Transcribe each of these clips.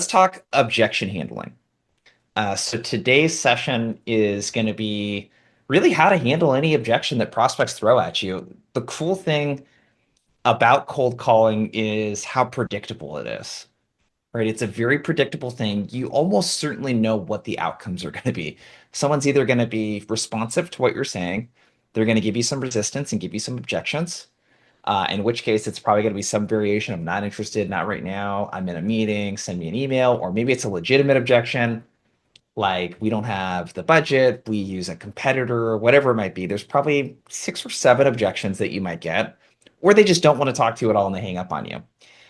Let's talk objection handling. So today's session is going to be really how to handle any objection that prospects throw at you. The cool thing about cold calling is how predictable it is, right? It's a very predictable thing. You almost certainly know what the outcomes are going to be. Someone's either going to be responsive to what you're saying, they're going to give you some resistance and give you some objections. In which case, it's probably going to be some variation of not interested, not right now, I'm in a meeting, send me an email, or maybe it's a legitimate objection like we don't have the budget, we use a competitor, or whatever it might be. There's probably 6 or 7 objections that you might get, or they just don't want to talk to you at all and they hang up on you.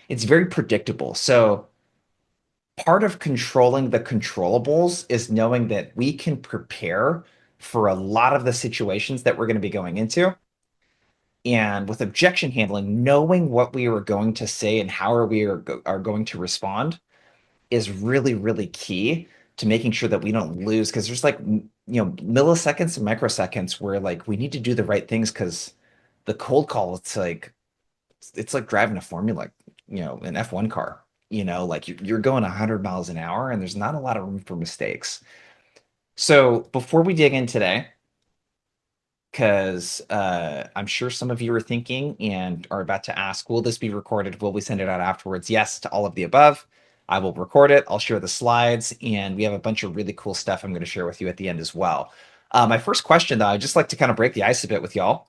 It's very predictable. So part of controlling the controllables is knowing that we can prepare for a lot of the situations that we're going to be going into. And with objection handling, knowing what we are going to say and how are going to respond is really, really key to making sure that we don't lose because there's like milliseconds and microseconds where like we need to do the right things because the cold call it's like driving a formula, an F1 car. Like you're going 100 miles an hour and there's not a lot of room for mistakes. So before we dig in today, because I'm sure some of you are thinking and are about to ask, will this be recorded? Will we send it out afterwards? Yes to all of the above. I will record it. I'll share the slides, and we have a bunch of really cool stuff I'm going to share with you at the end as well. My first question, though, I'd just like to kind of break the ice a bit with y'all.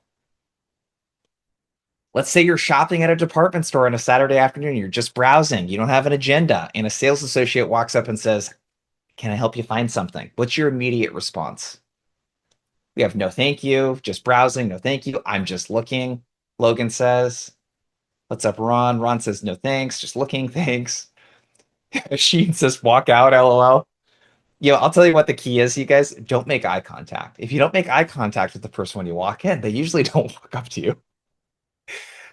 Let's say you're shopping at a department store on a Saturday afternoon, you're just browsing, you don't have an agenda, and a sales associate walks up and says, "Can I help you find something?" What's your immediate response? We have no thank you, just browsing, no thank you, I'm just looking. Logan says, "What's up, Ron?" Ron says, "No thanks, just looking, thanks." Sheen says, "Walk out, LOL." I'll tell you what the key is, you guys. Don't make eye contact. If you don't make eye contact with the person when you walk in, they usually don't walk up to you.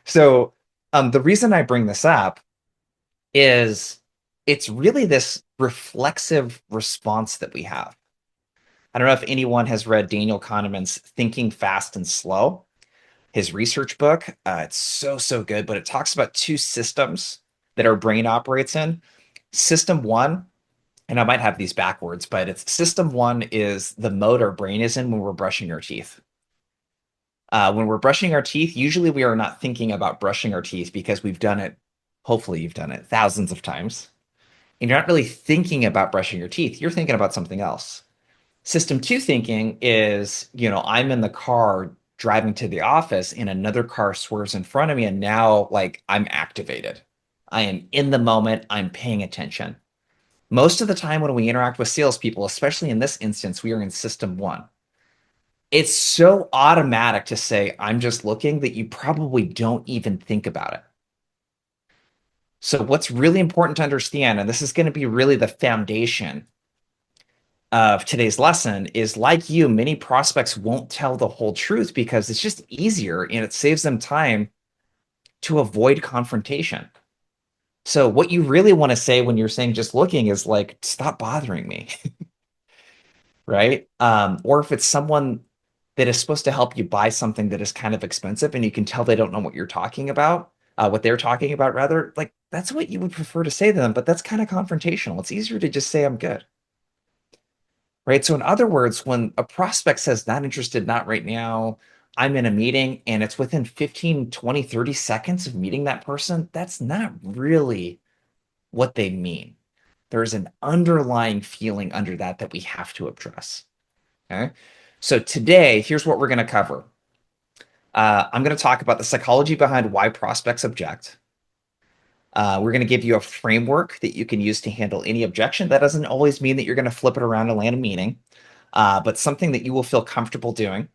So, the reason I bring this up is it's really this reflexive response that we have. I don't know if anyone has read Daniel Kahneman's Thinking Fast and Slow, his research book. It's so, so good, but it talks about 2 systems that our brain operates in. System one, and I might have these backwards, but it's system one is the mode our brain is in when we're brushing our teeth. When we're brushing our teeth, usually we are not thinking about brushing our teeth because we've done it. Hopefully, you've done it thousands of times. And you're not really thinking about brushing your teeth. You're thinking about something else. System two thinking is, I'm in the car driving to the office and another car swerves in front of me. And now, like, I'm activated. I am in the moment. I'm paying attention. Most of the time when we interact with salespeople, especially in this instance, we are in system one. It's so automatic to say, I'm just looking, that you probably don't even think about it. So, what's really important to understand, and this is going to be really the foundation of today's lesson, is like you, many prospects won't tell the whole truth because it's just easier and it saves them time to avoid confrontation. So, what you really want to say when you're saying just looking is like, stop bothering me, right? Or if it's someone that is supposed to help you buy something that is kind of expensive and you can tell they don't know what you're talking about, what they're talking about, rather, like that's what you would prefer to say to them, but that's kind of confrontational. It's easier to just say, I'm good. Right. So, in other words, when a prospect says not interested, not right now, I'm in a meeting and it's within 15, 20, 30 seconds of meeting that person, that's not really what they mean. There's an underlying feeling under that that we have to address. Okay. So, today, here's what we're going to cover. I'm going to talk about the psychology behind why prospects object. We're going to give you a framework that you can use to handle any objection. That doesn't always mean that you're going to flip it around and land a meeting, but something that you will feel comfortable doing.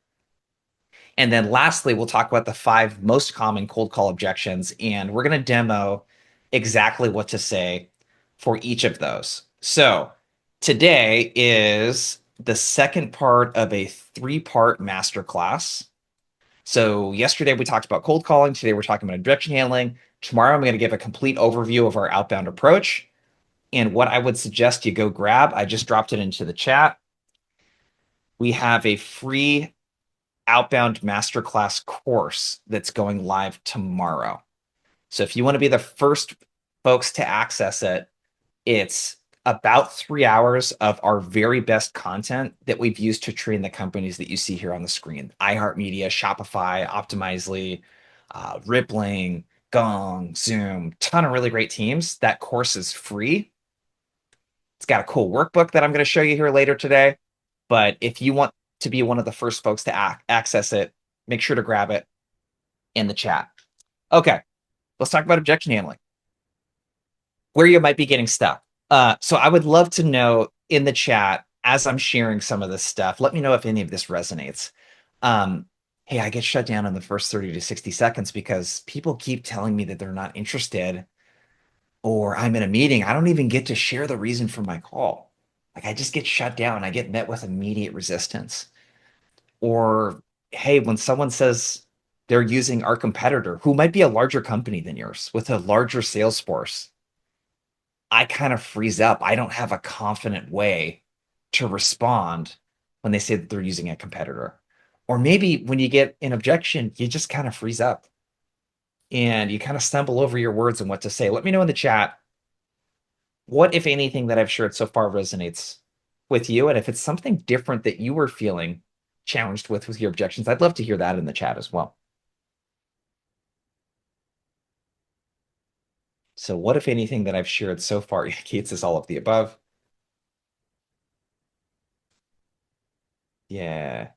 And then lastly, we'll talk about the 5 most common cold call objections, and we're going to demo exactly what to say for each of those. So today is the second part of a 3-part masterclass. So yesterday we talked about cold calling. Today we're talking about objection handling. Tomorrow I'm going to give a complete overview of our outbound approach. And what I would suggest you go grab, I just dropped it into the chat. We have a free Outbound Masterclass course that's going live tomorrow. So if you want to be the first folks to access it, It's about 3 hours of our very best content that we've used to train the companies that you see here on the screen: iHeartMedia, Shopify, Optimizely, Rippling, Gong, Zoom, ton of really great teams. That course is free. It's got a cool workbook that I'm going to show you here later today. But if you want to be one of the first folks to access it, make sure to grab it in the chat. Okay, let's talk about objection handling, where you might be getting stuck. So I would love to know in the chat as I'm sharing some of this stuff. Let me know if any of this resonates. Um, hey, I get shut down in the first 30 to 60 seconds because people keep telling me that they're not interested, or I'm in a meeting. I don't even get to share the reason for my call. Like I just get shut down. I get met with immediate resistance. Or, hey, when someone says they're using our competitor, who might be a larger company than yours with a larger sales force, I kind of freeze up. I don't have a confident way to respond when they say that they're using a competitor. Or maybe when you get an objection, you just kind of freeze up and you kind of stumble over your words and what to say. Let me know in the chat what, if anything, that I've shared so far resonates with you. And if it's something different that you were feeling challenged with your objections, I'd love to hear that in the chat as well. So, what, if anything, that I've shared so far? Kate says all of the above. Yeah.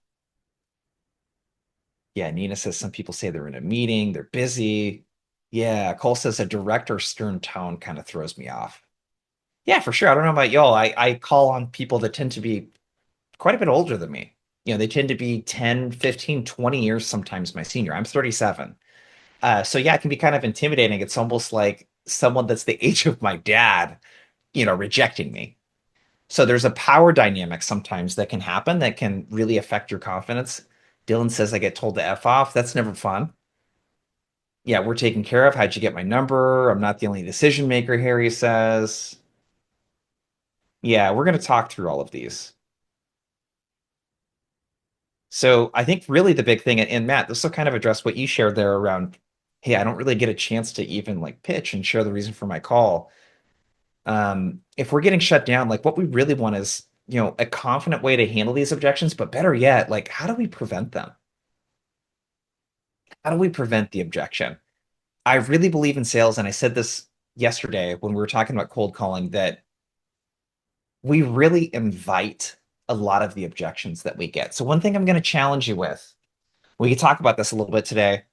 Yeah. Nina says some people say they're in a meeting, they're busy. Yeah. Cole says a direct or stern tone kind of throws me off. Yeah, for sure. I don't know about y'all. I call on people that tend to be quite a bit older than me. They tend to be 10, 15, 20 years sometimes my senior. I'm 37. So yeah, it can be kind of intimidating. It's almost like someone that's the age of my dad, rejecting me. So there's a power dynamic sometimes that can happen that can really affect your confidence. Dylan says I get told to F off. That's never fun. Yeah, we're taken care of. How'd you get my number? I'm not the only decision maker, Harry says. Yeah, we're going to talk through all of these. So I think really the big thing, and Matt, this will kind of address what you shared there around, hey, I don't really get a chance to even like pitch and share the reason for my call. If we're getting shut down, like what we really want is, a confident way to handle these objections, but better yet, like how do we prevent them? How do we prevent the objection? I really believe in sales, and I said this yesterday when we were talking about cold calling, that we really invite a lot of the objections that we get. So one thing I'm going to challenge you with, we can talk about this a little bit today,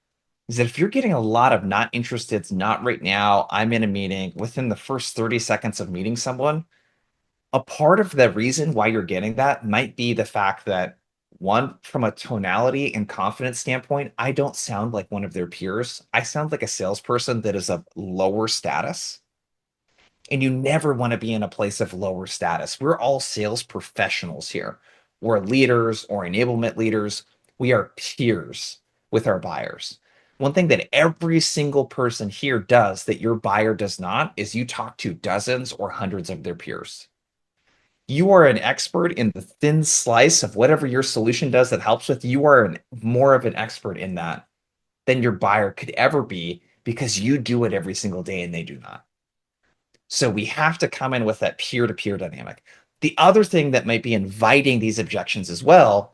is that if you're getting a lot of not interested, not right now, I'm in a meeting, within the first 30 seconds of meeting someone, a part of the reason why you're getting that might be the fact that, one, from a tonality and confidence standpoint, I don't sound like one of their peers. I sound like a salesperson that is of lower status. And you never want to be in a place of lower status. We're all sales professionals here. We're leaders or enablement leaders. We are peers with our buyers. One thing that every single person here does that your buyer does not is you talk to dozens or hundreds of their peers. You are an expert in the thin slice of whatever your solution does that helps with. You are more of an expert in that than your buyer could ever be because you do it every single day and they do not. So we have to come in with that peer-to-peer dynamic. The other thing that might be inviting these objections as well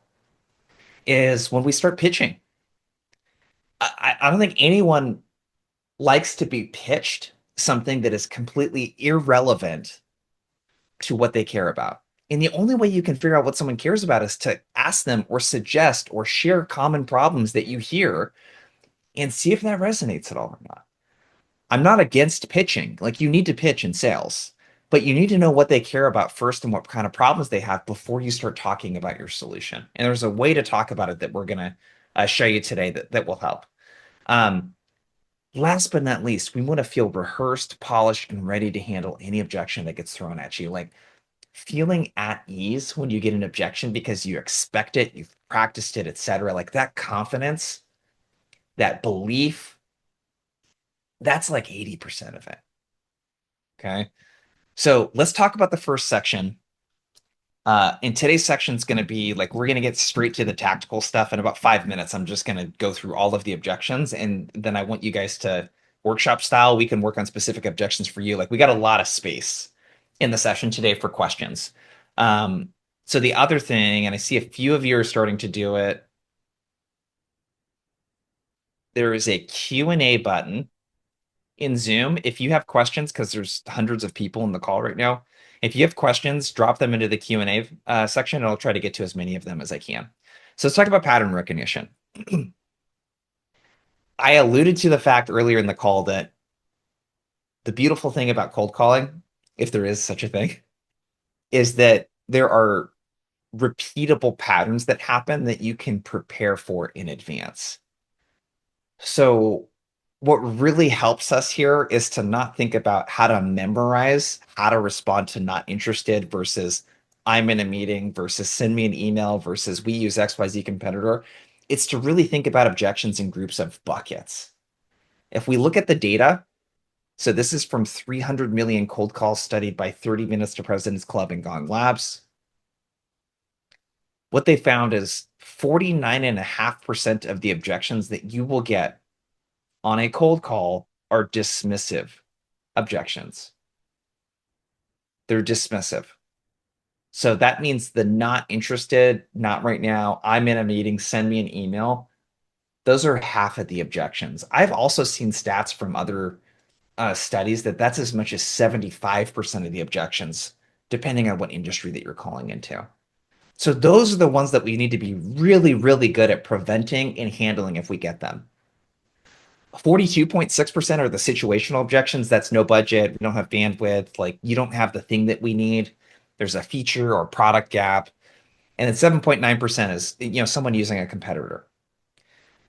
is when we start pitching. I don't think anyone likes to be pitched something that is completely irrelevant to what they care about. And the only way you can figure out what someone cares about is to ask them or suggest or share common problems that you hear and see if that resonates at all or not. I'm not against pitching. Like you need to pitch in sales, but you need to know what they care about first and what kind of problems they have before you start talking about your solution. And there's a way to talk about it that we're going to show you today that will help. Um, Last but not least, we want to feel rehearsed, polished, and ready to handle any objection that gets thrown at you. Like feeling at ease when you get an objection because you expect it, you've practiced it, etc. Like that confidence, that belief, that's like 80% of it. Okay. So let's talk about the first section. In today's section is going to be like, we're going to get straight to the tactical stuff in about 5 minutes. I'm just going to go through all of the objections. And then I want you guys to workshop style. We can work on specific objections for you. Like we got a lot of space in the session today for questions. Um, so the other thing, and I see a few of you are starting to do it, there is a Q&A button in Zoom. If you have questions, because there's hundreds of people in the call right now, if you have questions, drop them into the Q&A section, and I'll try to get to as many of them as I can. So let's talk about pattern recognition. I alluded to the fact earlier in the call that the beautiful thing about cold calling, if there is such a thing, is that there are repeatable patterns that happen that you can prepare for in advance. So what really helps us here is to not think about how to memorize, how to respond to not interested versus I'm in a meeting versus send me an email versus we use XYZ competitor. It's to really think about objections in groups of buckets. If we look at the data, so this is from 300 million cold calls studied by 30 Minutes to President's Club and Gong Labs. What they found is 49.5% of the objections that you will get on a cold call are dismissive objections. They're dismissive. So that means the not interested, not right now, I'm in a meeting, send me an email. Those are half of the objections. I've also seen stats from other studies that that's as much as 75% of the objections, depending on what industry that you're calling into. So those are the ones that we need to be really, really good at preventing and handling if we get them. 42.6% are the situational objections. That's no budget. We don't have bandwidth. Like you don't have the thing that we need. There's a feature or product gap. And then 7.9% is, someone using a competitor,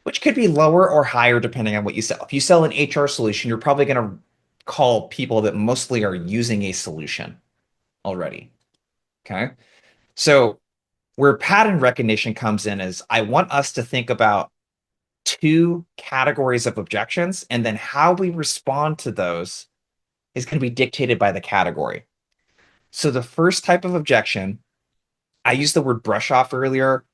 which could be lower or higher depending on what you sell. If you sell an HR solution, you're probably going to call people that mostly are using a solution already. Okay. So where pattern recognition comes in is I want us to think about two categories of objections, and then how we respond to those is going to be dictated by the category. So the first type of objection, I used the word brush off earlier.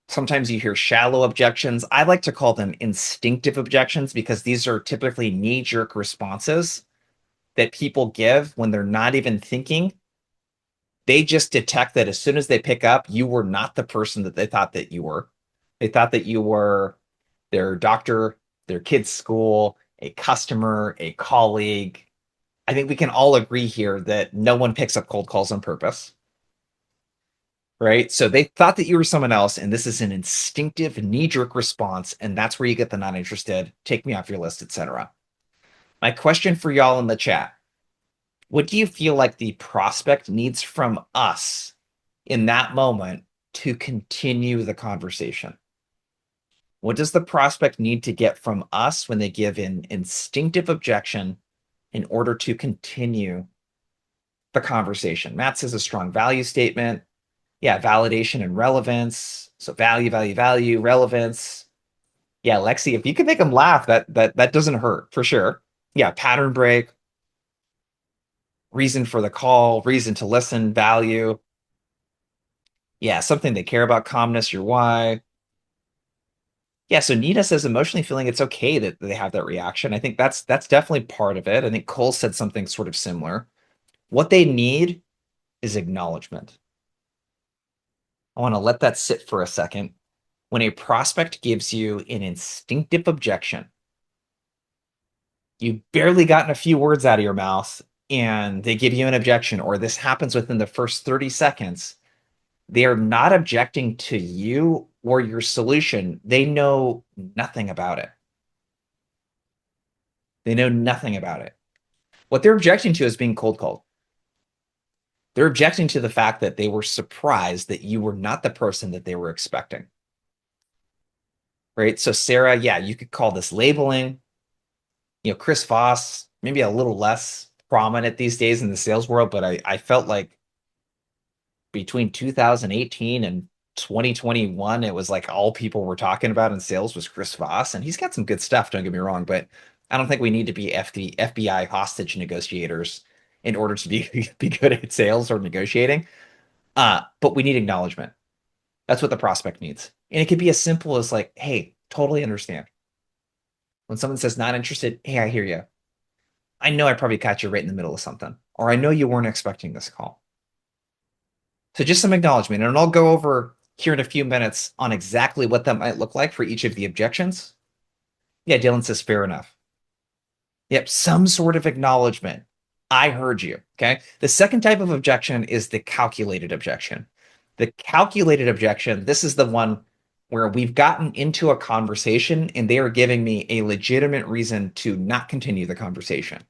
Sometimes you hear shallow objections. I like to call them instinctive objections because these are typically knee-jerk responses that people give when they're not even thinking. They just detect that as soon as they pick up, you were not the person that they thought that you were. They thought that you were their doctor, their kid's school, a customer, a colleague. I think we can all agree here that no one picks up cold calls on purpose, right? So they thought that you were someone else, and this is an instinctive knee-jerk response, and that's where you get the not interested, take me off your list, etc. My question for y'all in the chat, what do you feel like the prospect needs from us in that moment to continue the conversation? What does the prospect need to get from us when they give an instinctive objection in order to continue the conversation? Matt says a strong value statement. Yeah, validation and relevance. So value, value, value, relevance. Yeah, Lexi, if you can make them laugh, that doesn't hurt for sure. Yeah, pattern break, reason for the call, reason to listen, value. Yeah, something they care about, calmness, your why. Yeah, so Nina says emotionally feeling it's okay that they have that reaction. I think that's definitely part of it. I think Cole said something sort of similar. What they need is acknowledgement. I want to let that sit for a second. When a prospect gives you an instinctive objection, you've barely gotten a few words out of your mouth and they give you an objection, or this happens within the first 30 seconds, they are not objecting to you or your solution. They know nothing about it. They know nothing about it. What they're objecting to is being cold called. They're objecting to the fact that they were surprised that you were not the person that they were expecting. Right? So Sarah, yeah, you could call this labeling. Chris Voss, maybe a little less prominent these days in the sales world, but I felt like between 2018 and 2021, it was like all people were talking about in sales was Chris Voss, and he's got some good stuff, don't get me wrong, but I don't think we need to be FBI hostage negotiators in order to be good at sales or negotiating. But we need acknowledgement. That's what the prospect needs. And it could be as simple as like, hey, totally understand. When someone says not interested, hey, I hear you. I know I probably caught you right in the middle of something. or I know you weren't expecting this call. So just some acknowledgement, and I'll go over here in a few minutes on exactly what that might look like for each of the objections. Yeah, Dylan says fair enough. Yep, some sort of acknowledgement. I heard you. Okay. The second type of objection is the calculated objection. The calculated objection, this is the one where we've gotten into a conversation and they are giving me a legitimate reason to not continue the conversation.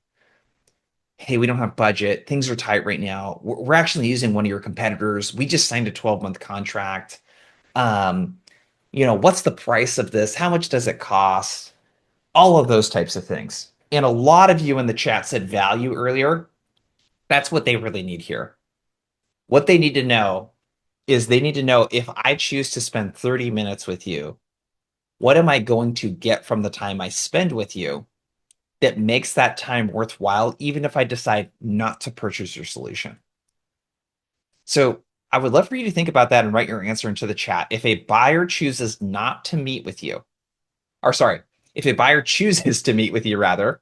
Hey, we don't have budget. Things are tight right now. We're actually using one of your competitors. We just signed a 12-month contract. Um, what's the price of this? How much does it cost? All of those types of things. And a lot of you in the chat said value earlier. That's what they really need here. What they need to know is they need to know if I choose to spend 30 minutes with you, what am I going to get from the time I spend with you that makes that time worthwhile, even if I decide not to purchase your solution? So I would love for you to think about that and write your answer into the chat. If a buyer chooses not to meet with you, or sorry, if a buyer chooses to meet with you rather,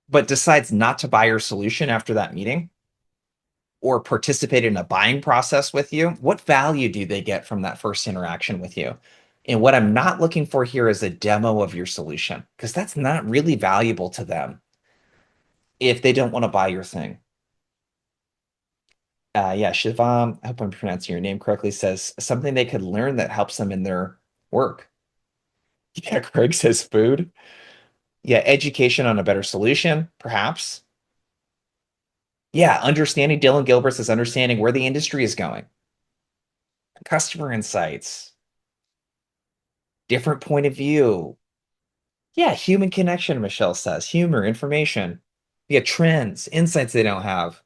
but decides not to buy your solution after that meeting or participate in a buying process with you, what value do they get from that first interaction with you? And what I'm not looking for here is a demo of your solution, because that's not really valuable to them if they don't want to buy your thing. Yeah, Shivam, I hope I'm pronouncing your name correctly, says something they could learn that helps them in their work. Yeah, Craig says food. Yeah, education on a better solution, perhaps. Yeah, understanding Dylan Gilbert says understanding where the industry is going. Customer insights, different point of view. Yeah, human connection, Michelle says. Humor, information. Yeah, trends, insights they don't have.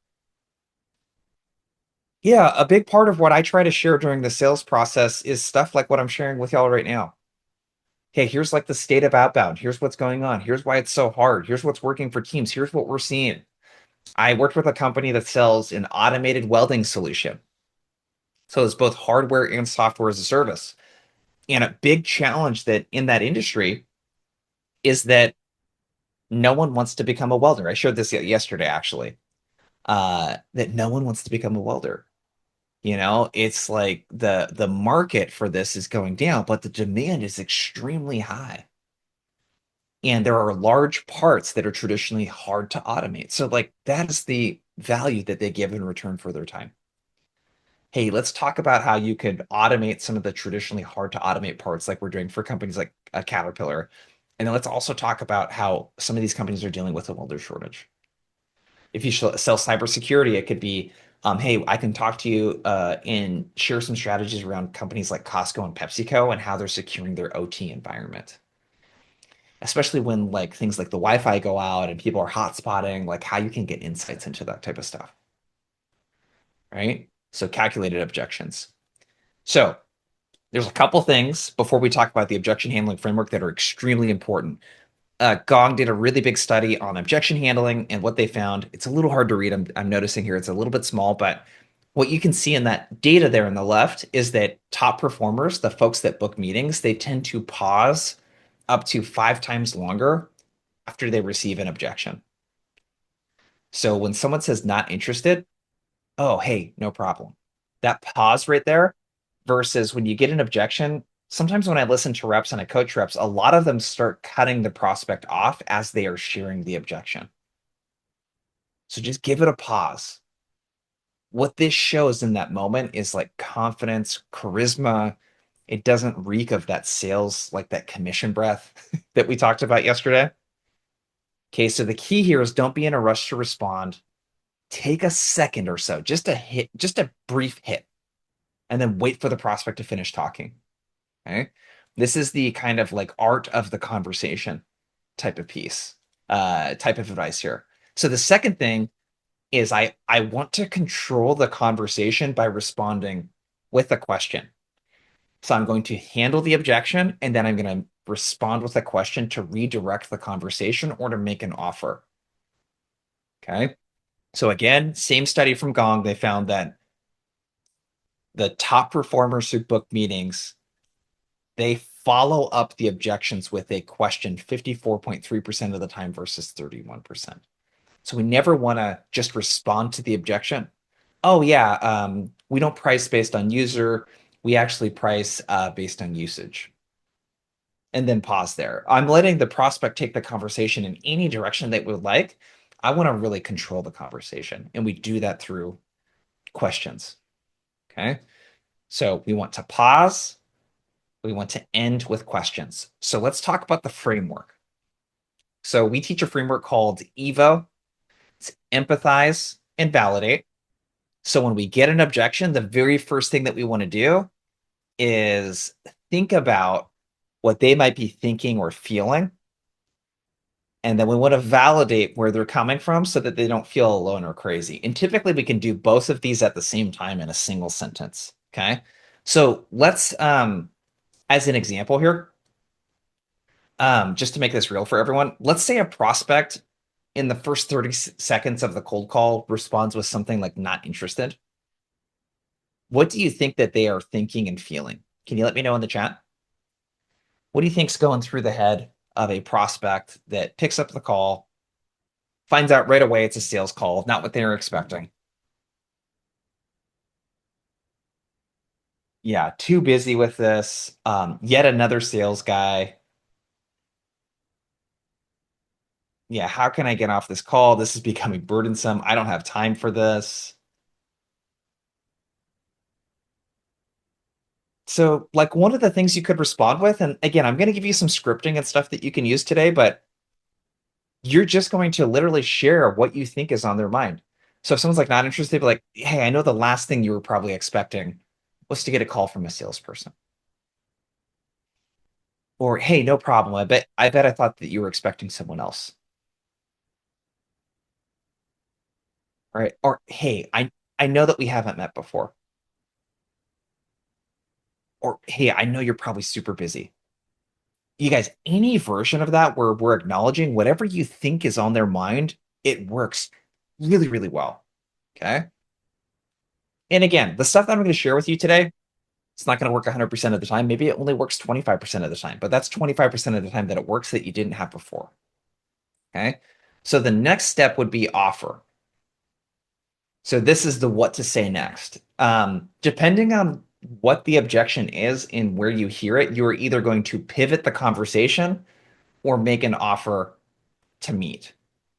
Yeah, a big part of what I try to share during the sales process is stuff like what I'm sharing with y'all right now. Okay, here's like the state of outbound. Here's what's going on. Here's why it's so hard. Here's what's working for teams. Here's what we're seeing. I worked with a company that sells an automated welding solution. So it's both hardware and software as a service. And a big challenge that in that industry is that no one wants to become a welder. I showed this yesterday, actually, that no one wants to become a welder. It's like the market for this is going down, but the demand is extremely high. And there are large parts that are traditionally hard to automate. So, like, that is the value that they give in return for their time. Hey, let's talk about how you could automate some of the traditionally hard to automate parts, like we're doing for companies like a Caterpillar. And then let's also talk about how some of these companies are dealing with a welder shortage. If you sell cybersecurity, it could be, hey, I can talk to you and share some strategies around companies like Costco and PepsiCo and how they're securing their OT environment, especially when like things like the Wi-Fi go out and people are hotspotting, like how you can get insights into that type of stuff, right? So calculated objections. So there's a couple things before we talk about the objection handling framework that are extremely important. Gong did a really big study on objection handling, and what they found, it's a little hard to read. I'm noticing here it's a little bit small, but what you can see in that data there on the left is that top performers, the folks that book meetings, they tend to pause up to 5 times longer after they receive an objection. So when someone says not interested, oh, hey, no problem. That pause right there versus when you get an objection, sometimes when I listen to reps and I coach reps, a lot of them start cutting the prospect off as they are sharing the objection. So just give it a pause. What this shows in that moment is like confidence, charisma. It doesn't reek of that sales, like that commission breath that we talked about yesterday. Okay, so the key here is don't be in a rush to respond. Take a second or so, just a hit, just a brief hit, and then wait for the prospect to finish talking. Okay. This is the kind of like art of the conversation type of piece, type of advice here. So the second thing is I want to control the conversation by responding with a question. So I'm going to handle the objection and then I'm going to respond with a question to redirect the conversation or to make an offer. Okay. So again, same study from Gong, they found that the top performers who book meetings, they follow up the objections with a question 54.3% of the time versus 31%. So we never want to just respond to the objection. Oh yeah, we don't price based on user. We actually price based on usage. And then pause there. I'm letting the prospect take the conversation in any direction they would like. I want to really control the conversation. And we do that through questions. Okay. So we want to pause. We want to end with questions. So let's talk about the framework. So we teach a framework called EVO. It's empathize and validate. So when we get an objection, the very first thing that we want to do is think about what they might be thinking or feeling. And then we want to validate where they're coming from so that they don't feel alone or crazy. And typically we can do both of these at the same time in a single sentence. Okay. So let's, as an example here, just to make this real for everyone, let's say a prospect in the first 30 seconds of the cold call responds with something like not interested. What do you think that they are thinking and feeling? Can you let me know in the chat? What do you think's going through the head of a prospect that picks up the call, finds out right away it's a sales call, not what they were expecting? Yeah, too busy with this. Yet another sales guy. Yeah, how can I get off this call? This is becoming burdensome. I don't have time for this. So, like, one of the things you could respond with, and again, I'm going to give you some scripting and stuff that you can use today, but you're just going to literally share what you think is on their mind. So if someone's like not interested, be like, hey, I know the last thing you were probably expecting was to get a call from a salesperson. Or hey, no problem. I bet I thought that you were expecting someone else. All right. Or hey, I know that we haven't met before. Or hey, I know you're probably super busy. You guys, any version of that where we're acknowledging whatever you think is on their mind, it works really, really well. Okay. And again, the stuff that I'm going to share with you today, it's not going to work 100% of the time. Maybe it only works 25% of the time, but that's 25% of the time that it works that you didn't have before. Okay. So the next step would be offer. So this is the what to say next. Depending on what the objection is and where you hear it, you're either going to pivot the conversation or make an offer to meet.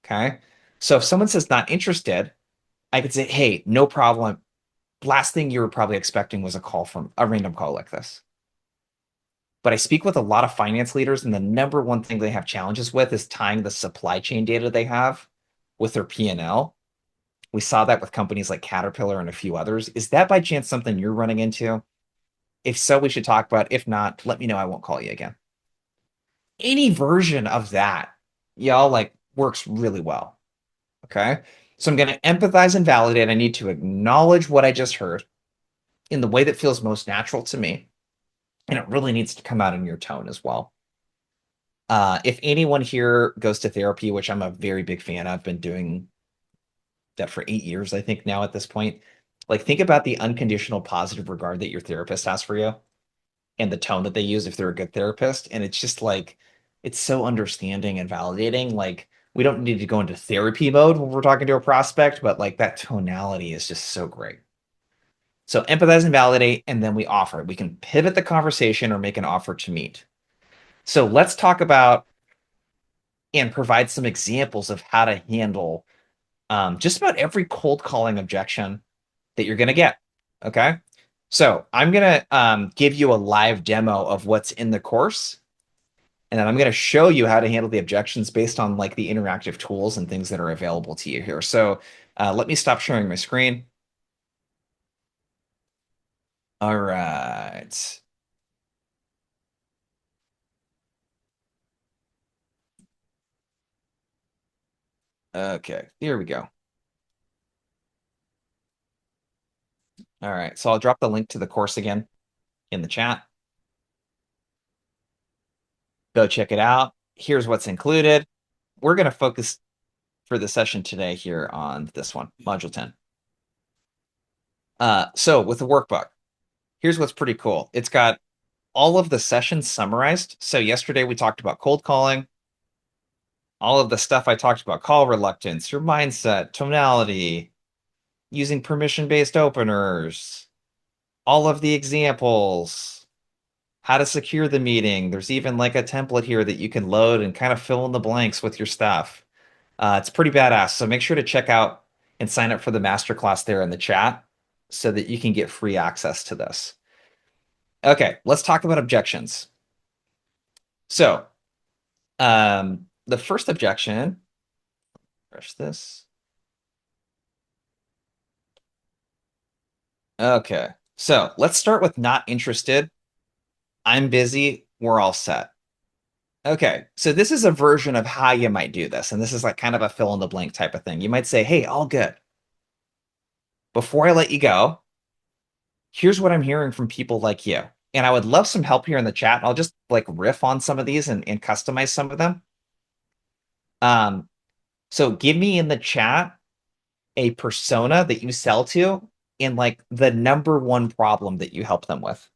Okay. So if someone says not interested, I could say, hey, no problem. Last thing you were probably expecting was a call from a random call like this. But I speak with a lot of finance leaders, and the number one thing they have challenges with is tying the supply chain data they have with their P&L. We saw that with companies like Caterpillar and a few others. Is that by chance something you're running into? If so, we should talk about it. If not, let me know. I won't call you again. Any version of that, y'all, like works really well. Okay. So I'm going to empathize and validate. I need to acknowledge what I just heard in the way that feels most natural to me. And it really needs to come out in your tone as well. If anyone here goes to therapy, which I'm a very big fan, I've been doing that for 8 years, I think now at this point. Like, think about the unconditional positive regard that your therapist has for you and the tone that they use if they're a good therapist. And it's just like, it's so understanding and validating. Like, we don't need to go into therapy mode when we're talking to a prospect, but like that tonality is just so great. So empathize and validate, and then we offer. We can pivot the conversation or make an offer to meet. So let's talk about and provide some examples of how to handle just about every cold calling objection that you're going to get. Okay. So I'm going to give you a live demo of what's in the course. And then I'm going to show you how to handle the objections based on like the interactive tools and things that are available to you here. So let me stop sharing my screen. All right. Okay, here we go. All right. So I'll drop the link to the course again in the chat. Go check it out. Here's what's included. We're going to focus for the session today here on this one, Module 10. So with the workbook, here's what's pretty cool. It's got all of the sessions summarized. So yesterday we talked about cold calling. All of the stuff I talked about, call reluctance, your mindset, tonality, using permission-based openers, all of the examples, how to secure the meeting. There's even like a template here that you can load and kind of fill in the blanks with your stuff. It's pretty badass. So make sure to check out and sign up for the masterclass there in the chat so that you can get free access to this. Okay, let's talk about objections. So, the first objection, refresh this. Okay, so let's start with not interested. I'm busy. We're all set. Okay, so this is a version of how you might do this. And this is like kind of a fill in the blank type of thing. You might say, hey, all good. Before I let you go, here's what I'm hearing from people like you. And I would love some help here in the chat. I'll just like riff on some of these and customize some of them. Um, so give me in the chat a persona that you sell to and like the number one problem that you help them with.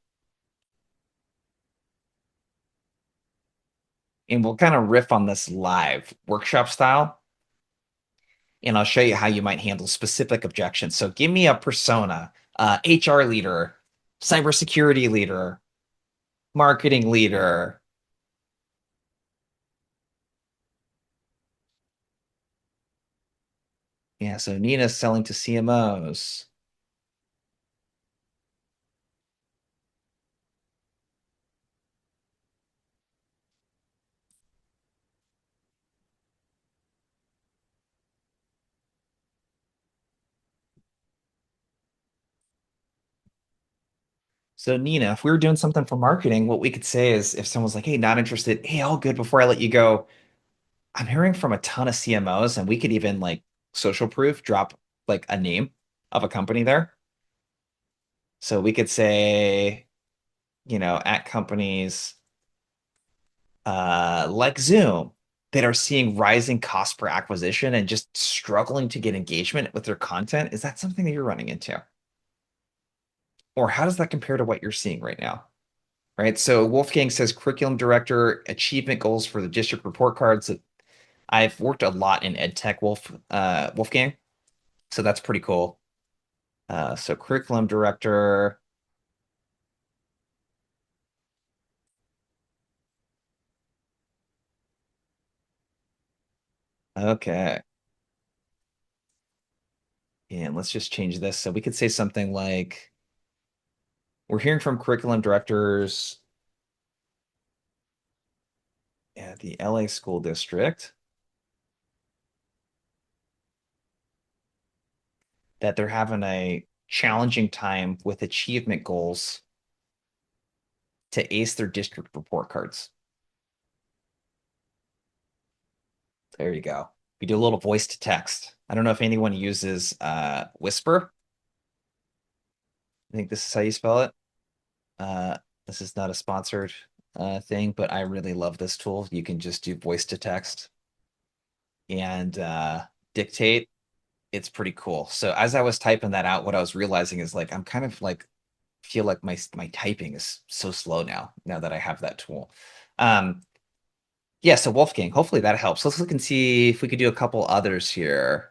And we'll kind of riff on this live workshop style. And I'll show you how you might handle specific objections. So give me a persona, HR leader, cybersecurity leader, marketing leader. Yeah, so Nina's selling to CMOs. So Nina, if we were doing something for marketing, what we could say is if someone's like, hey, not interested, hey, all good before I let you go. I'm hearing from a ton of CMOs, and we could even like social proof drop like a name of a company there. So we could say, at companies like Zoom that are seeing rising cost per acquisition and just struggling to get engagement with their content. Is that something that you're running into? Or how does that compare to what you're seeing right now? Right. So Wolfgang says curriculum director achievement goals for the district report cards. I've worked a lot in ed tech, Wolfgang. So that's pretty cool. So curriculum director. Okay. And let's just change this. So we could say something like, we're hearing from curriculum directors at the LA school district that they're having a challenging time with achievement goals to ace their district report cards. There you go. We do a little voice to text. I don't know if anyone uses Whisper. I think this is how you spell it. This is not a sponsored thing, but I really love this tool. You can just do voice to text and dictate. It's pretty cool. So as I was typing that out, what I was realizing is like I'm kind of like feel like my typing is so slow now that I have that tool. Yeah, so Wolfgang, hopefully that helps. Let's look and see if we could do a couple others here.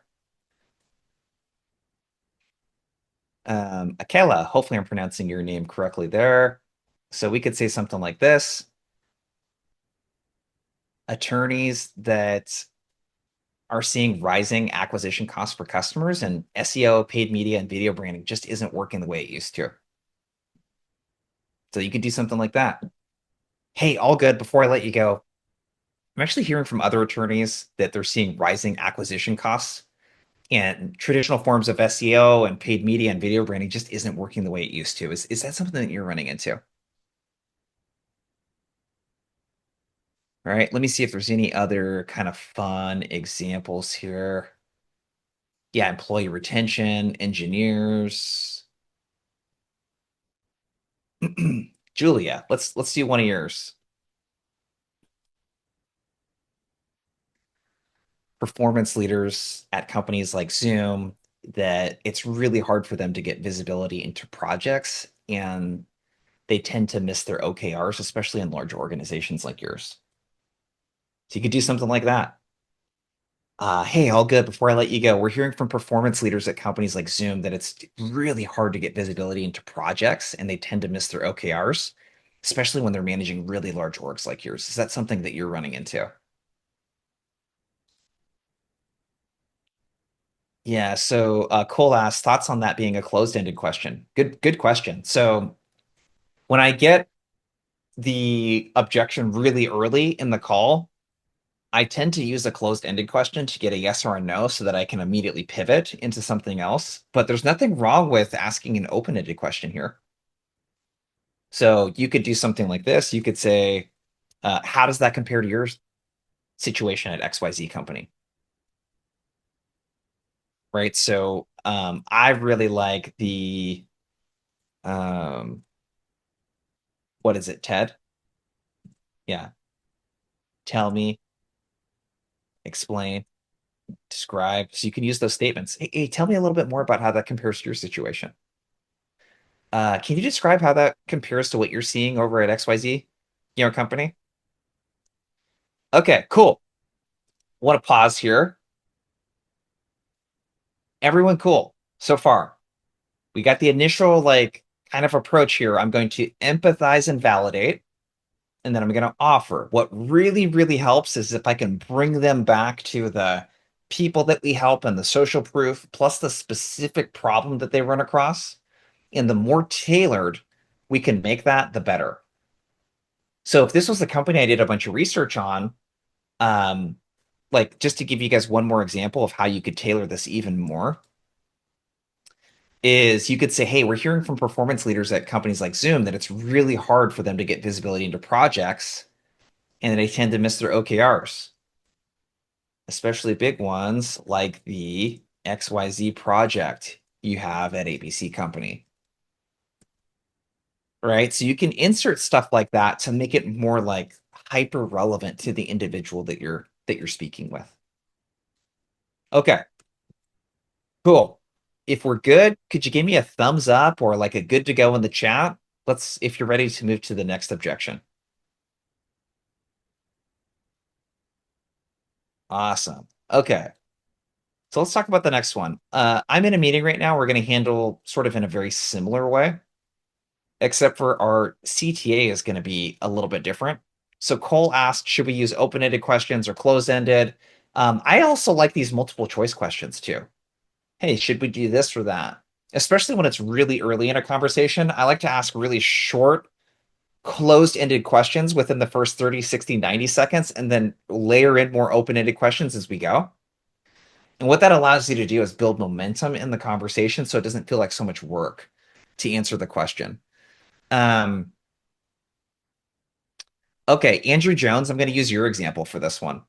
Akela, hopefully I'm pronouncing your name correctly there. So we could say something like this. Attorneys that are seeing rising acquisition costs for customers and SEO, paid media, and video branding just isn't working the way it used to. So you could do something like that. Hey, all good. Before I let you go, I'm actually hearing from other attorneys that they're seeing rising acquisition costs and traditional forms of SEO and paid media and video branding just isn't working the way it used to. Is that something that you're running into? All right, let me see if there's any other kind of fun examples here. Yeah, employee retention, engineers. Julia, let's do one of yours. Performance leaders at companies like Zoom that it's really hard for them to get visibility into projects and they tend to miss their OKRs, especially in large organizations like yours. So you could do something like that. Hey, all good. Before I let you go, we're hearing from performance leaders at companies like Zoom that it's really hard to get visibility into projects and they tend to miss their OKRs, especially when they're managing really large orgs like yours. Is that something that you're running into? Yeah, so Cole asked thoughts on that being a closed-ended question. Good question. So when I get the objection really early in the call, I tend to use a closed-ended question to get a yes or a no so that I can immediately pivot into something else. But there's nothing wrong with asking an open-ended question here. So you could do something like this. You could say, how does that compare to your situation at XYZ company? Right. So I really like the um, what is it, Ted? Yeah. Tell me, explain, describe. So you can use those statements. Hey, tell me a little bit more about how that compares to your situation. Can you describe how that compares to what you're seeing over at XYZ, your company? Okay, cool. Want to pause here. Everyone cool so far. We got the initial like kind of approach here. I'm going to empathize and validate, and then I'm going to offer. What really, really helps is if I can bring them back to the people that we help and the social proof, plus the specific problem that they run across. And the more tailored we can make that, the better. So if this was the company I did a bunch of research on, um, like just to give you guys one more example of how you could tailor this even more, is you could say, hey, we're hearing from performance leaders at companies like Zoom that it's really hard for them to get visibility into projects and they tend to miss their OKRs, especially big ones like the XYZ project you have at ABC Company. Right? So you can insert stuff like that to make it more like hyper relevant to the individual that you're speaking with. Okay, cool. If we're good, could you give me a thumbs up or like a good to go in the chat? Let's if you're ready to move to the next objection. Awesome. Okay. So let's talk about the next one. I'm in a meeting right now. We're going to handle sort of in a very similar way, except for our CTA is going to be a little bit different. So Cole asked, should we use open-ended questions or closed-ended? I also like these multiple choice questions too. Hey, should we do this or that? Especially when it's really early in a conversation, I like to ask really short, closed-ended questions within the first 30, 60, 90 seconds, and then layer in more open-ended questions as we go. And what that allows you to do is build momentum in the conversation so it doesn't feel like so much work to answer the question. Um, Okay, Andrew Jones, I'm going to use your example for this one.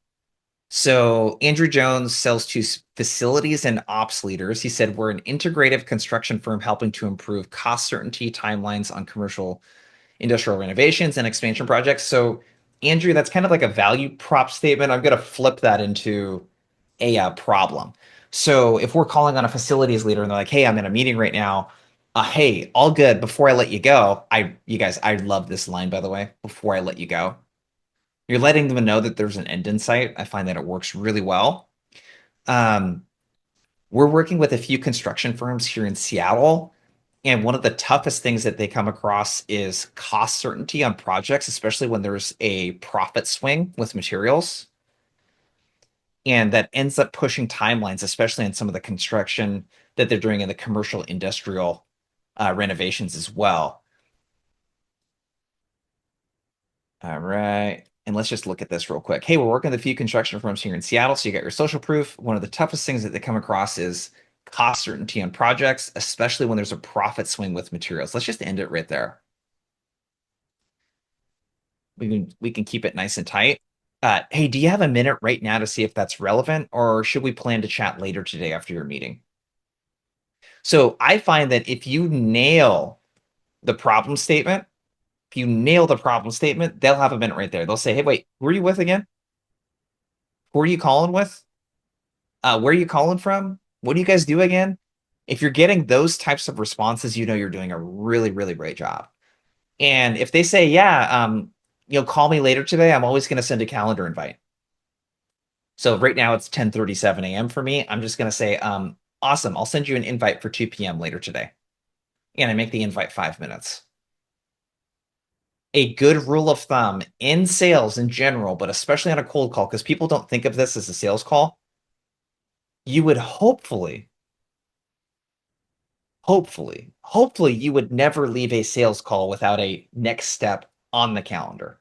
So, Andrew Jones sells to facilities and ops leaders. He said, we're an integrative construction firm helping to improve cost certainty timelines on commercial industrial renovations and expansion projects. So, Andrew, that's kind of like a value prop statement. I'm going to flip that into a problem. So, if we're calling on a facilities leader and they're like, hey, I'm in a meeting right now. Hey, all good. Before I let you go, you guys, I love this line, by the way. Before I let you go, you're letting them know that there's an end in sight. I find that it works really well. Um, we're working with a few construction firms here in Seattle, and one of the toughest things that they come across is cost certainty on projects, especially when there's a profit swing with materials. And that ends up pushing timelines, especially in some of the construction that they're doing in the commercial industrial renovations as well. All right. And let's just look at this real quick. Hey, we're working with a few construction firms here in Seattle. So you got your social proof. One of the toughest things that they come across is cost certainty on projects, especially when there's a profit swing with materials. Let's just end it right there. We can keep it nice and tight. Hey, do you have a minute right now to see if that's relevant, or should we plan to chat later today after your meeting? So I find that if you nail the problem statement, if you nail the problem statement, they'll have a minute right there. They'll say, "Hey, wait, who are you with again? Who are you calling with? Where are you calling from? What do you guys do again?" If you're getting those types of responses, you know you're doing a really, really great job. And if they say, "Yeah, call me later today," I'm always going to send a calendar invite. So right now it's 10:37 a.m. for me. I'm just going to say, awesome. I'll send you an invite for 2 p.m. later today. And I make the invite 5 minutes. A good rule of thumb in sales in general, but especially on a cold call, because people don't think of this as a sales call, you would hopefully, you would never leave a sales call without a next step on the calendar.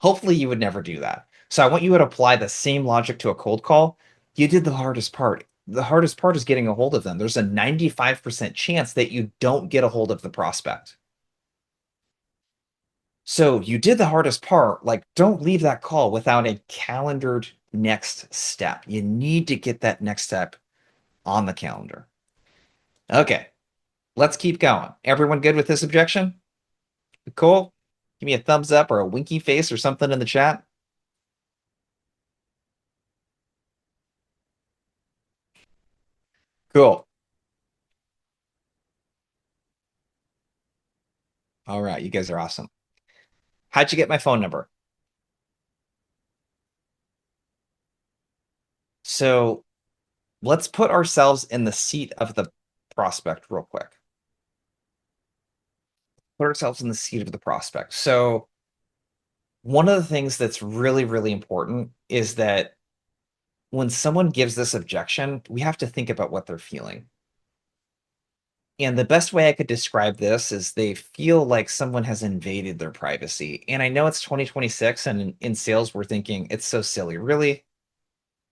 Hopefully, you would never do that. So I want you to apply the same logic to a cold call. You did the hardest part. The hardest part is getting a hold of them. There's a 95% chance that you don't get a hold of the prospect. So you did the hardest part. Like, don't leave that call without a calendared next step. You need to get that next step on the calendar. Okay, let's keep going. Everyone good with this objection? Cool. Give me a thumbs up or a winky face or something in the chat. Cool. All right, you guys are awesome. How'd you get my phone number? So let's put ourselves in the seat of the prospect real quick. Put ourselves in the seat of the prospect. So one of the things that's really, really important is that when someone gives this objection, we have to think about what they're feeling. And the best way I could describe this is they feel like someone has invaded their privacy. And I know it's 2026, and in sales, we're thinking it's so silly. Really?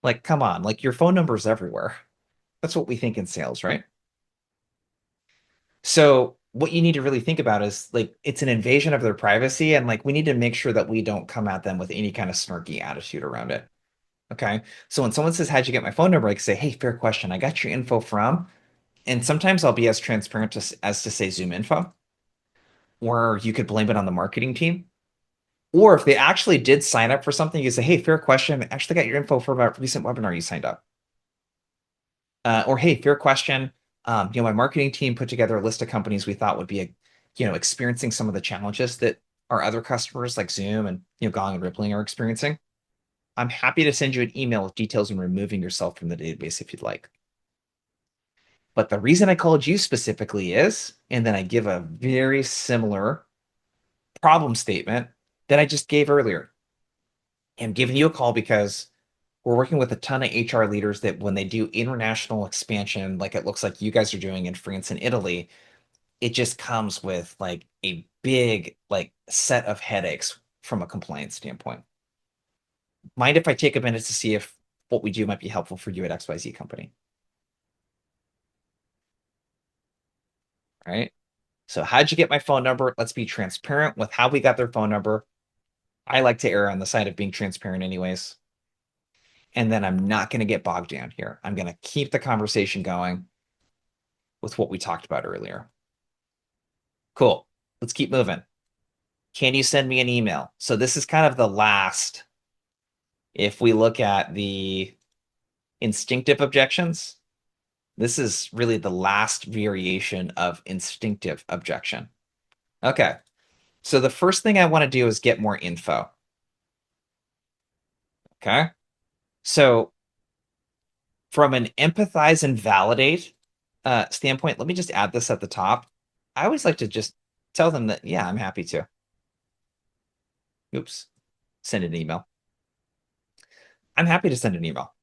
Like, come on, like your phone number's everywhere. That's what we think in sales, right? So what you need to really think about is like it's an invasion of their privacy, and like we need to make sure that we don't come at them with any kind of snarky attitude around it. Okay. So when someone says, "How'd you get my phone number?" I can say, "Hey, fair question. I got your info from," and sometimes I'll be as transparent as to say Zoom info, or you could blame it on the marketing team. Or if they actually did sign up for something, you say, "Hey, fair question. I actually got your info from a recent webinar you signed up." Or hey, fair question. My marketing team put together a list of companies we thought would be, experiencing some of the challenges that our other customers like Zoom and Gong and Rippling are experiencing. I'm happy to send you an email with details on removing yourself from the database if you'd like. But the reason I called you specifically is, and then I give a very similar problem statement that I just gave earlier. I'm giving you a call because we're working with a ton of HR leaders that when they do international expansion, like it looks like you guys are doing in France and Italy, it just comes with like a big like set of headaches from a compliance standpoint. Mind if I take a minute to see if what we do might be helpful for you at XYZ company? All right. So how'd you get my phone number? Let's be transparent with how we got their phone number. I like to err on the side of being transparent anyways. And then I'm not going to get bogged down here. I'm going to keep the conversation going with what we talked about earlier. Cool. Let's keep moving. Can you send me an email? So this is kind of the last, if we look at the instinctive objections, this is really the last variation of instinctive objection. Okay. So the first thing I want to do is get more info. Okay. So from an empathize and validate standpoint, let me just add this at the top. I always like to just tell them that, yeah, I'm happy to. Oops. Send an email. I'm happy to send an email.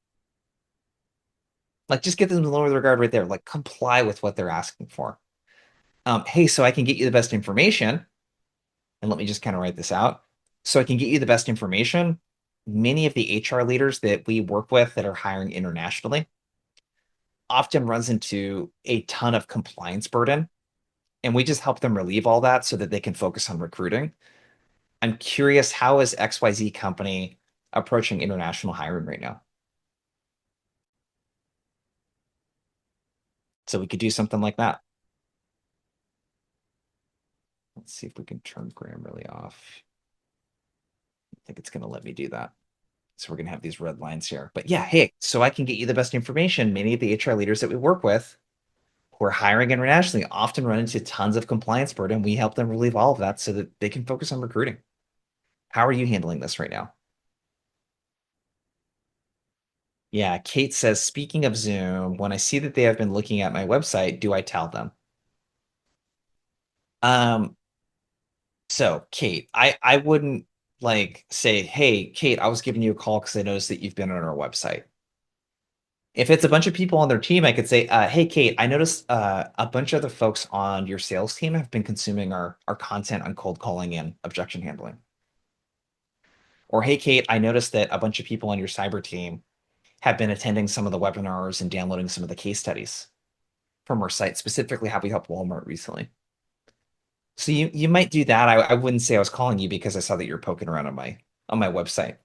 Like, just get them to lower the regard right there. Like, comply with what they're asking for. Hey, so I can get you the best information. And let me just kind of write this out. So I can get you the best information. Many of the HR leaders that we work with that are hiring internationally often runs into a ton of compliance burden. And we just help them relieve all that so that they can focus on recruiting. I'm curious, how is XYZ company approaching international hiring right now? So we could do something like that. Let's see if we can turn Grammarly off. I think it's going to let me do that. So we're going to have these red lines here. But yeah, hey, so I can get you the best information. Many of the HR leaders that we work with who are hiring internationally often run into tons of compliance burden. We help them relieve all of that so that they can focus on recruiting. How are you handling this right now? Yeah, Kate says, speaking of Zoom, when I see that they have been looking at my website, do I tell them? Um, so Kate, I wouldn't like say, hey, Kate, I was giving you a call because I noticed that you've been on our website. If it's a bunch of people on their team, I could say, hey, Kate, I noticed a bunch of the folks on your sales team have been consuming our content on cold calling and objection handling. Or, hey, Kate, I noticed that a bunch of people on your cyber team have been attending some of the webinars and downloading some of the case studies from our site, specifically how we helped Walmart recently. So you might do that. I wouldn't say I was calling you because I saw that you're poking around on my website.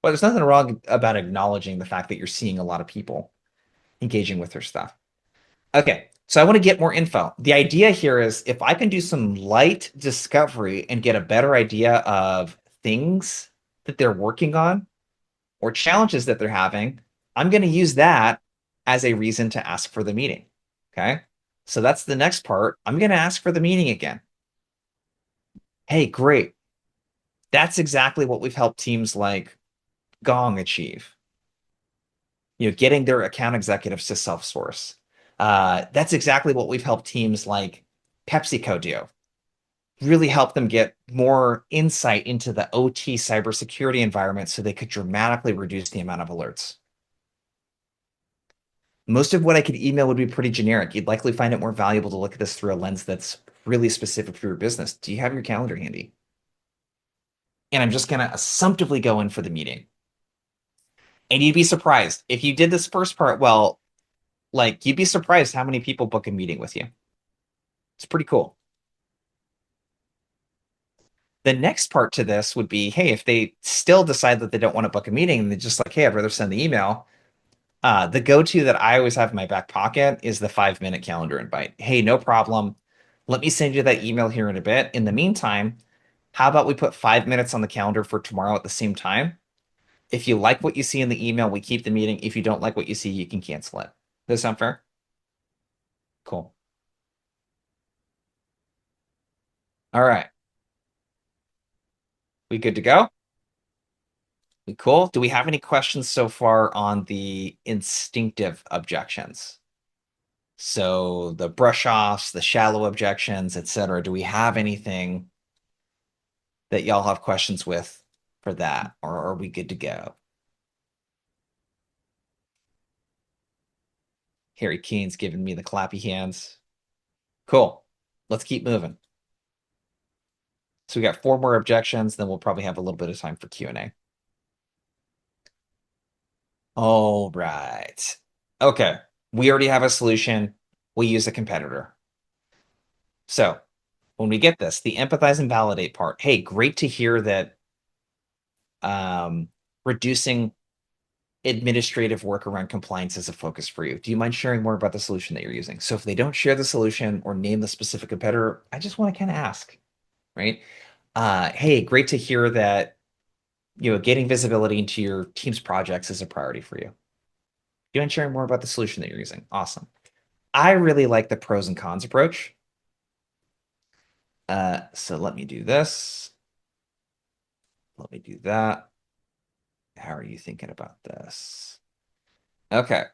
But there's nothing wrong about acknowledging the fact that you're seeing a lot of people engaging with their stuff. Okay, so I want to get more info. The idea here is if I can do some light discovery and get a better idea of things that they're working on or challenges that they're having, I'm going to use that as a reason to ask for the meeting. Okay, so that's the next part. I'm going to ask for the meeting again. Hey, great. That's exactly what we've helped teams like Gong achieve. Getting their account executives to self-source. That's exactly what we've helped teams like PepsiCo do. Really help them get more insight into the OT cybersecurity environment so they could dramatically reduce the amount of alerts. Most of what I could email would be pretty generic. You'd likely find it more valuable to look at this through a lens that's really specific for your business. Do you have your calendar handy? And I'm just going to assumptively go in for the meeting. And you'd be surprised if you did this first part well, like you'd be surprised how many people book a meeting with you. It's pretty cool. The next part to this would be, hey, if they still decide that they don't want to book a meeting and they're just like, hey, I'd rather send the email. The go-to that I always have in my back pocket is the 5-minute calendar invite. Hey, no problem. Let me send you that email here in a bit. In the meantime, how about we put 5 minutes on the calendar for tomorrow at the same time? If you like what you see in the email, we keep the meeting. If you don't like what you see, you can cancel it. Does that sound fair? Cool. All right. We good to go? We cool? Do we have any questions so far on the instinctive objections? So the brush offs, the shallow objections, etc. Do we have anything that y'all have questions with for that, or are we good to go? Harry Keene's giving me the clappy hands. Cool. Let's keep moving. So we got 4 more objections, then we'll probably have a little bit of time for Q&A. All right. Okay. We already have a solution. We use a competitor. So when we get this, the empathize and validate part. Hey, great to hear that reducing administrative work around compliance is a focus for you. Do you mind sharing more about the solution that you're using? So if they don't share the solution or name the specific competitor, I just want to kind of ask, right? Hey, great to hear that getting visibility into your team's projects is a priority for you. Do you mind sharing more about the solution that you're using? Awesome. I really like the pros and cons approach. So let me do this. Let me do that. How are you thinking about this? Okay.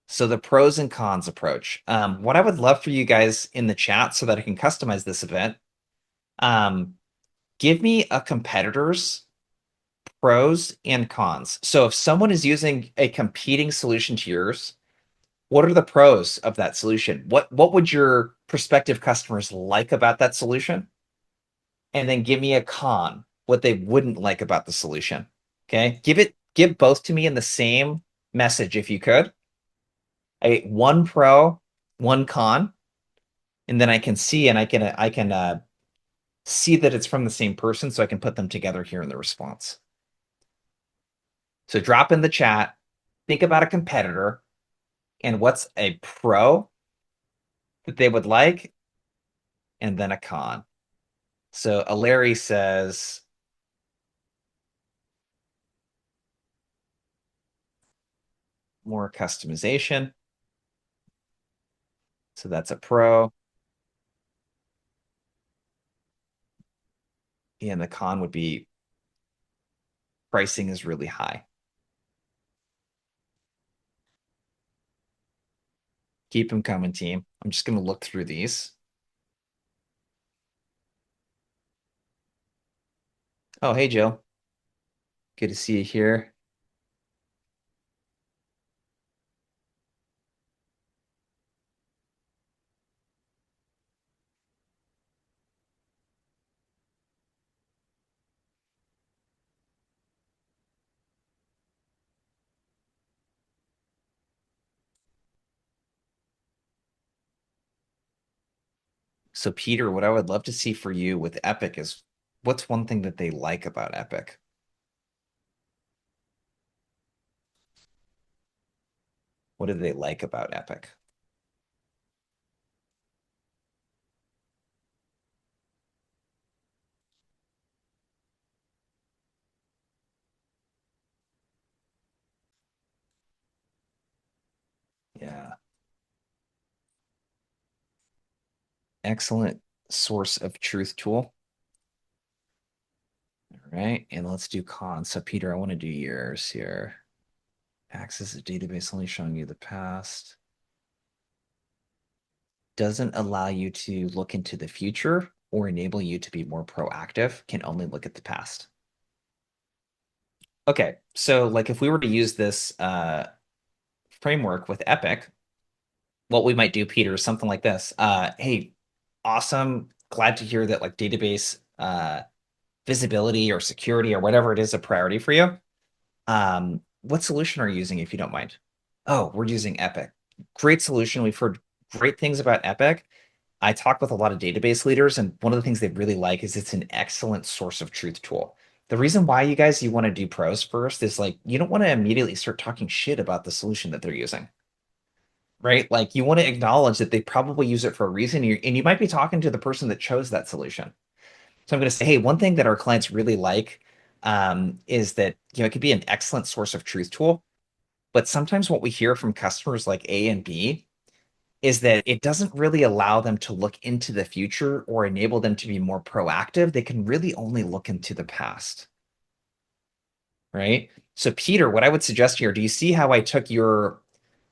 So the pros and cons approach. What I would love for you guys in the chat so that I can customize this event, um, give me a competitor's pros and cons. So if someone is using a competing solution to yours, what are the pros of that solution? What would your prospective customers like about that solution? And then give me a con, what they wouldn't like about the solution. Okay? Give both to me in the same message if you could. One pro, one con, and then I can see and I can see that it's from the same person so I can put them together here in the response. So drop in the chat, think about a competitor and what's a pro that they would like, and then a con. So Larry says more customization. So that's a pro. And the con would be pricing is really high. Keep them coming, team. I'm just going to look through these. Oh, hey, Joe. Good to see you here. So, Peter, what I would love to see for you with Epic is what's one thing that they like about Epic? What do they like about Epic? Yeah, excellent source of truth tool. All right, and let's do cons. So, Peter, I want to do yours here. Access a database only showing you the past. Doesn't allow you to look into the future or enable you to be more proactive, can only look at the past. Okay, so like if we were to use this framework with Epic, what we might do, Peter, is something like this. Hey, awesome. Glad to hear that like database visibility or security or whatever it is a priority for you. What solution are you using if you don't mind? Oh, we're using Epic. Great solution. We've heard great things about Epic. I talk with a lot of database leaders, and one of the things they really like is it's an excellent source of truth tool. The reason why you want to do pros first is like you don't want to immediately start talking shit about the solution that they're using, right? Like you want to acknowledge that they probably use it for a reason, and you might be talking to the person that chose that solution. So I'm going to say, hey, one thing that our clients really like is that it could be an excellent source of truth tool, but sometimes what we hear from customers like A and B is that it doesn't really allow them to look into the future or enable them to be more proactive. They can really only look into the past, right? So, Peter, what I would suggest here, do you see how I took your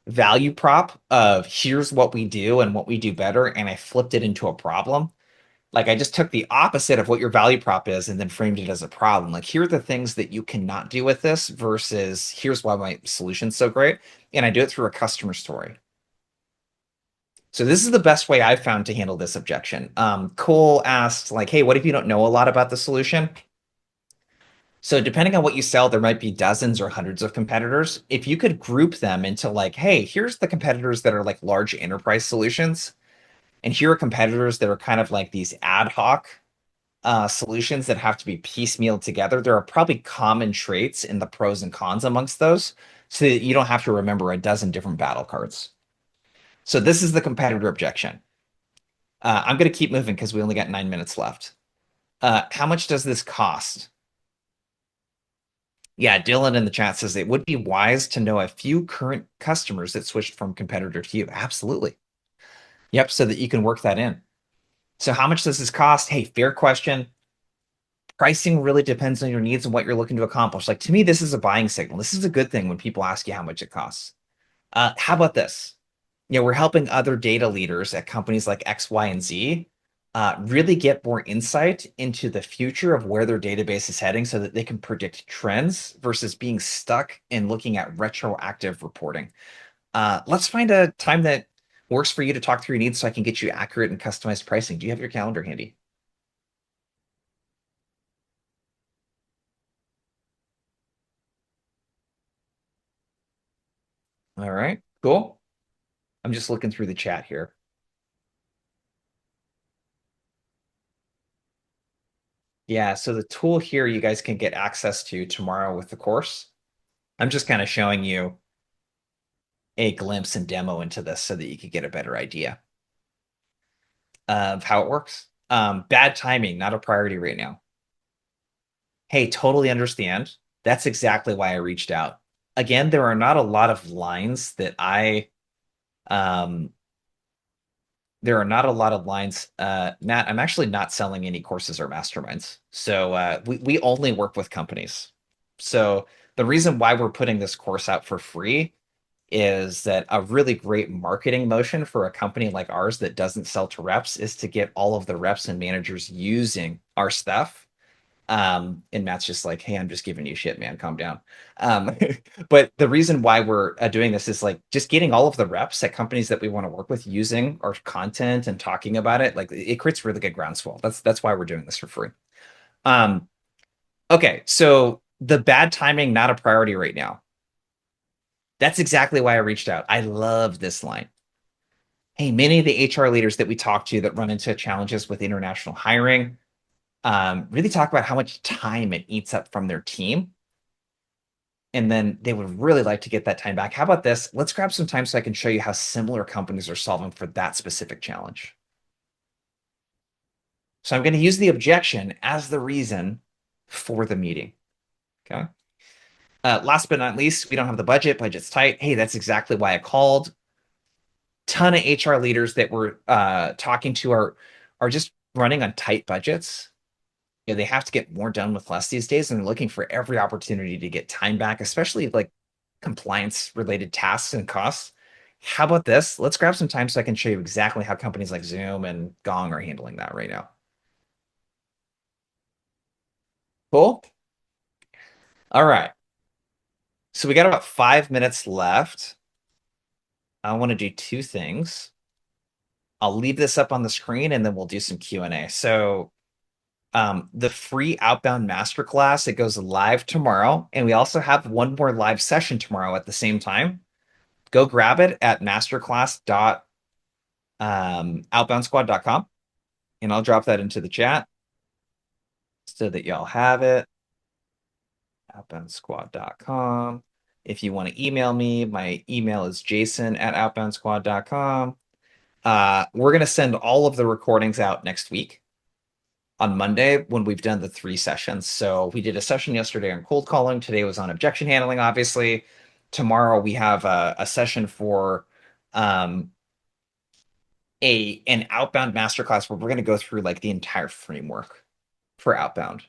value prop of here's what we do and what we do better, and I flipped it into a problem? Like I just took the opposite of what your value prop is and then framed it as a problem. Like here are the things that you cannot do with this versus here's why my solution's so great. And I do it through a customer story. So this is the best way I've found to handle this objection. Cole asked, like, hey, what if you don't know a lot about the solution? So depending on what you sell, there might be dozens or hundreds of competitors. If you could group them into like, hey, here's the competitors that are like large enterprise solutions, and here are competitors that are kind of like these ad hoc solutions that have to be piecemealed together. There are probably common traits in the pros and cons amongst those, so that you don't have to remember a dozen different battle cards. So this is the competitor objection. I'm going to keep moving because we only got 9 minutes left. How much does this cost? Yeah, Dylan in the chat says it would be wise to know a few current customers that switched from competitor to you. Absolutely. Yep, so that you can work that in. So how much does this cost? Hey, fair question. Pricing really depends on your needs and what you're looking to accomplish. Like to me, this is a buying signal. This is a good thing when people ask you how much it costs. How about this? We're helping other data leaders at companies like X, Y, and Z really get more insight into the future of where their database is heading so that they can predict trends versus being stuck in looking at retroactive reporting. Let's find a time that works for you to talk through your needs so I can get you accurate and customized pricing. Do you have your calendar handy? All right, cool. I'm just looking through the chat here. Yeah, so the tool here you guys can get access to tomorrow with the course. I'm just kind of showing you a glimpse and demo into this so that you could get a better idea of how it works. Bad timing, not a priority right now. Hey, totally understand. That's exactly why I reached out. Again, there are not a lot of lines that um, there are not a lot of lines. Matt, I'm actually not selling any courses or masterminds. So we only work with companies. So the reason why we're putting this course out for free is that a really great marketing motion for a company like ours that doesn't sell to reps is to get all of the reps and managers using our stuff. And Matt's just like, hey, I'm just giving you shit, man. Calm down. Um, but the reason why we're doing this is like just getting all of the reps at companies that we want to work with using our content and talking about it. Like it creates really good groundswell. That's why we're doing this for free. Um, okay, so the bad timing, not a priority right now. That's exactly why I reached out. I love this line. Hey, many of the HR leaders that we talk to that run into challenges with international hiring really talk about how much time it eats up from their team. And then they would really like to get that time back. How about this? Let's grab some time so I can show you how similar companies are solving for that specific challenge. So I'm going to use the objection as the reason for the meeting. Okay. Last but not least, we don't have the budget. Budget's tight. Hey, that's exactly why I called. Ton of HR leaders that we're talking to are just running on tight budgets. You know, they have to get more done with less these days, and they're looking for every opportunity to get time back, especially like compliance related tasks and costs. How about this? Let's grab some time so I can show you exactly how companies like Zoom and Gong are handling that right now. Cool. All right. So we got about 5 minutes left. I want to do two things. I'll leave this up on the screen and then we'll do some Q&A. So the free Outbound Masterclass, it goes live tomorrow. And we also have one more live session tomorrow at the same time. Go grab it at masterclass.outboundsquad.com. And I'll drop that into the chat so that y'all have it. Outboundsquad.com. If you want to email me, my email is jason@outboundsquad.com. We're going to send all of the recordings out next week on Monday when we've done the 3 sessions. So we did a session yesterday on cold calling. Today was on objection handling, obviously. Tomorrow we have a session for um, an outbound masterclass where we're going to go through like the entire framework for outbound.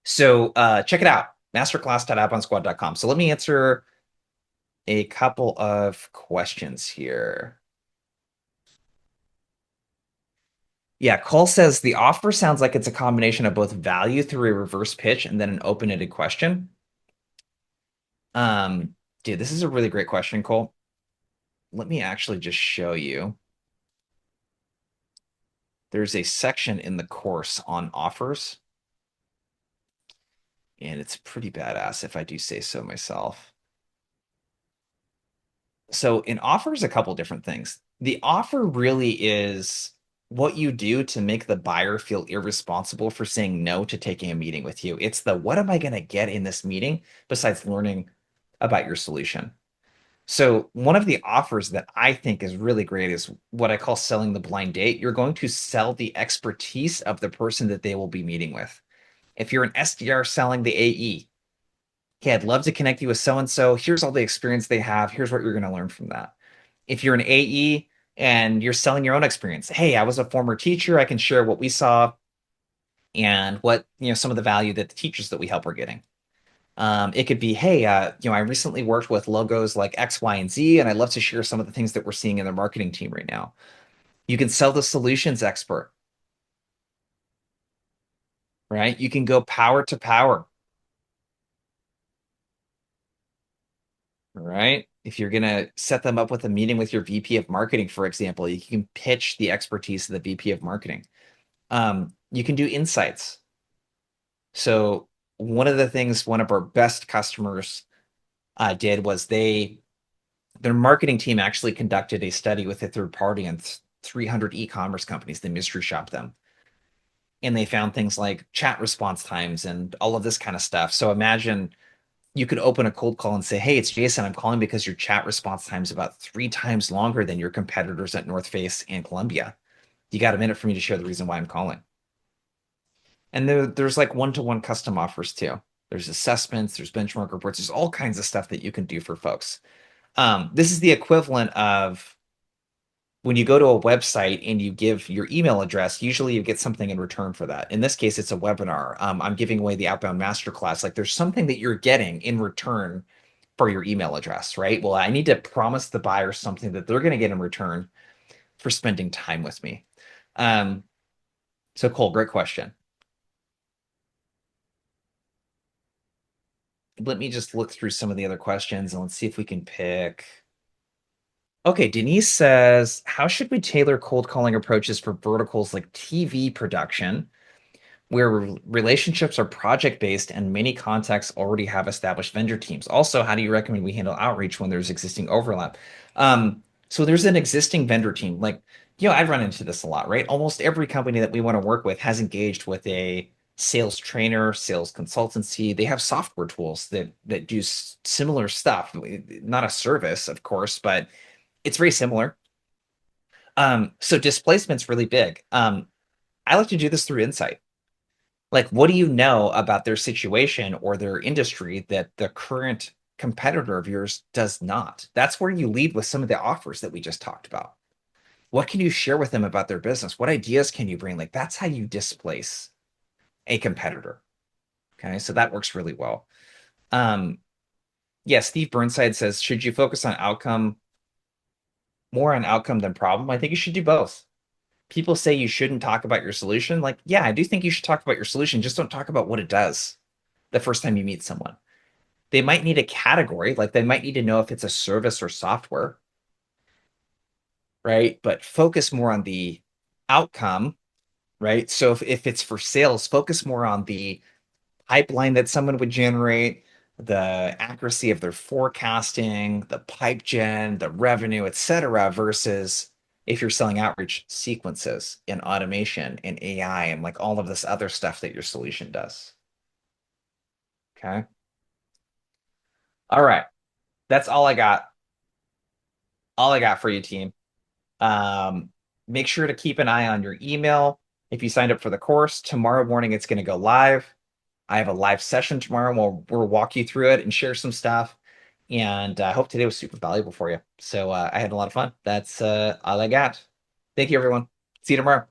So check it out, masterclass.outboundsquad.com. So let me answer a couple of questions here. Yeah, Cole says the offer sounds like it's a combination of both value through a reverse pitch and then an open-ended question. Um, Dude, this is a really great question, Cole. Let me actually just show you. There's a section in the course on offers, and it's pretty badass if I do say so myself. So in offers, a couple different things. The offer really is what you do to make the buyer feel irresponsible for saying no to taking a meeting with you. It's the what am I going to get in this meeting besides learning about your solution? So one of the offers that I think is really great is what I call selling the blind date. You're going to sell the expertise of the person that they will be meeting with. If you're an SDR selling the AE, okay, I'd love to connect you with so and so. Here's all the experience they have. Here's what you're going to learn from that. If you're an AE and you're selling your own experience, hey, I was a former teacher. I can share what we saw and what, some of the value that the teachers that we help are getting. It could be, hey, I recently worked with logos like X, Y, and Z, and I'd love to share some of the things that we're seeing in the marketing team right now. You can sell the solutions expert, right? You can go power to power, right? If you're going to set them up with a meeting with your VP of marketing, for example, you can pitch the expertise of the VP of marketing. You can do insights. So one of the things one of our best customers did was their marketing team actually conducted a study with a third party on 300 e-commerce companies. They mystery shopped them. And they found things like chat response times and all of this kind of stuff. So imagine you could open a cold call and say, hey, it's Jason. I'm calling because your chat response time is about 3 times longer than your competitors at North Face and Columbia. You got a minute for me to share the reason why I'm calling? And there's like one-to-one custom offers too. There's assessments, there's benchmark reports, there's all kinds of stuff that you can do for folks. This is the equivalent of when you go to a website and you give your email address, usually you get something in return for that. In this case, it's a webinar. I'm giving away the Outbound Masterclass. Like there's something that you're getting in return for your email address, right? Well, I need to promise the buyer something that they're going to get in return for spending time with me. Um, so Cole, great question. Let me just look through some of the other questions and let's see if we can pick. Okay, Denise says, how should we tailor cold calling approaches for verticals like TV production, where relationships are project based and many contacts already have established vendor teams? Also, how do you recommend we handle outreach when there's existing overlap? So there's an existing vendor team. Like, I run into this a lot, right? Almost every company that we want to work with has engaged with a sales trainer, sales consultancy. They have software tools that do similar stuff. Not a service, of course, but it's very similar. So displacement's really big. I like to do this through insight. Like, what do you know about their situation or their industry that the current competitor of yours does not? That's where you lead with some of the offers that we just talked about. What can you share with them about their business? What ideas can you bring? Like, that's how you displace a competitor. Okay, so that works really well. Um, yeah, Steve Burnside says, should you focus on outcome, more on outcome than problem? I think you should do both. People say you shouldn't talk about your solution. Like, yeah, I do think you should talk about your solution. Just don't talk about what it does the first time you meet someone. They might need a category, like they might need to know if it's a service or software, right? But focus more on the outcome, right? So if it's for sales, focus more on the pipeline that someone would generate, the accuracy of their forecasting, the pipe gen, the revenue, et cetera, versus if you're selling outreach sequences and automation and AI and like all of this other stuff that your solution does. Okay. All right. That's all I got. All I got for you, team. Um, Make sure to keep an eye on your email. If you signed up for the course, tomorrow morning it's going to go live. I have a live session tomorrow. We'll walk you through it and share some stuff. And I hope today was super valuable for you. So I had a lot of fun. That's all I got. Thank you, everyone. See you tomorrow.